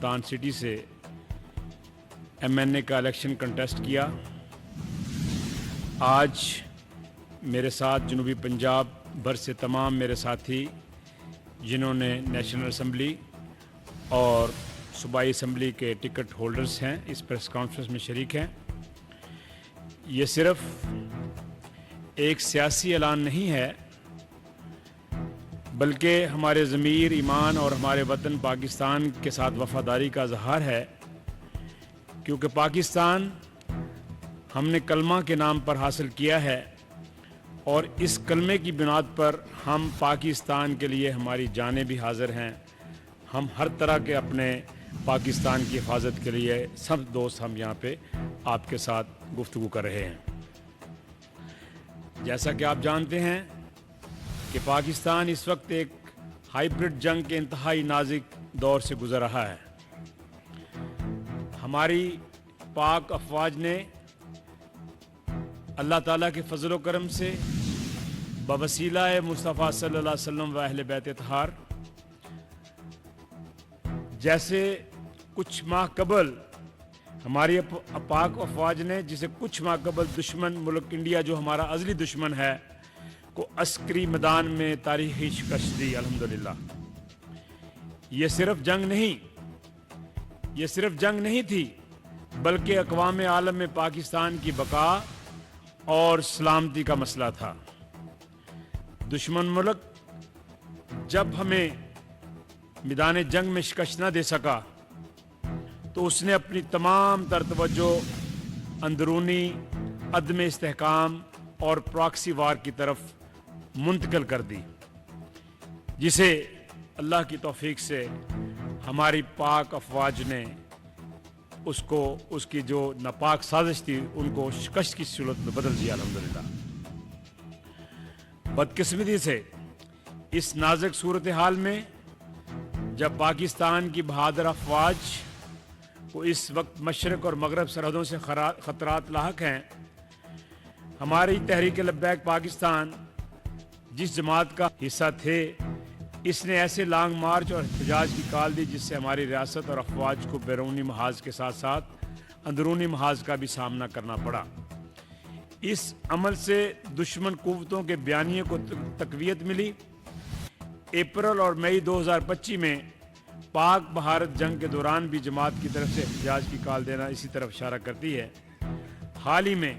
Multan city سے MNA کا election contest کیا۔ آج میرے ساتھ جنوبی پنجاب بھر سے تمام میرے ساتھی جنہوں نے نیشنل اسمبلی اور صوبائی اسمبلی کے ٹکٹ ہولڈرز ہیں اس پریس کانفرنس میں شریک ہیں۔ یہ صرف ایک سیاسی اعلان نہیں ہے بلکہ ہمارے ضمیر، ایمان اور ہمارے وطن پاکستان کے ساتھ وفاداری کا اظہار ہے، کیونکہ پاکستان ہم نے کلمہ کے نام پر حاصل کیا ہے اور اس کلمے کی بنیاد پر ہم پاکستان کے لیے ہماری جانیں بھی حاضر ہیں۔ ہم ہر طرح کے اپنے پاکستان کی حفاظت کے لیے سب دوست ہم یہاں پہ آپ کے ساتھ گفتگو کر رہے ہیں۔ جیسا کہ آپ جانتے ہیں کہ پاکستان اس وقت ایک ہائیبرڈ جنگ کے انتہائی نازک دور سے گزر رہا ہے۔ ہماری پاک افواج نے اللہ تعالیٰ کے فضل و کرم سے بوسیلہ مصطفیٰ صلی اللہ علیہ وسلم و اہل بیت اطہار جیسے کچھ ماہ قبل ہماری پاک افواج نے جسے کچھ ماہ قبل دشمن ملک انڈیا جو ہمارا ازلی دشمن ہے کو عسکری میدان میں تاریخی شکست دی الحمدللہ۔ یہ صرف جنگ نہیں تھی بلکہ اقوام عالم میں پاکستان کی بقا اور سلامتی کا مسئلہ تھا۔ دشمن ملک جب ہمیں میدان جنگ میں شکست نہ دے سکا تو اس نے اپنی تمام تر توجہ اندرونی عدم استحکام اور پراکسی وار کی طرف منتقل کر دی، جسے اللہ کی توفیق سے ہماری پاک افواج نے اس کی جو ناپاک سازش تھی ان کو شکست کی صورت میں بدل دیا الحمدللہ۔ بدقسمتی سے اس نازک صورتحال میں جب پاکستان کی بہادر افواج کو اس وقت مشرق اور مغرب سرحدوں سے خطرات لاحق ہیں، ہماری تحریک لبیک پاکستان جس جماعت کا حصہ تھے اس نے ایسے لانگ مارچ اور احتجاج کی کال دی جس سے ہماری ریاست اور افواج کو بیرونی محاذ کے ساتھ ساتھ اندرونی محاذ کا بھی سامنا کرنا پڑا۔ اس عمل سے دشمن قوتوں کے بیانیے کو تقویت ملی۔ اپریل اور مئی 2025 میں پاک بھارت جنگ کے دوران بھی جماعت کی طرف سے احتجاج کی کال دینا اسی طرف اشارہ کرتی ہے۔ حال ہی میں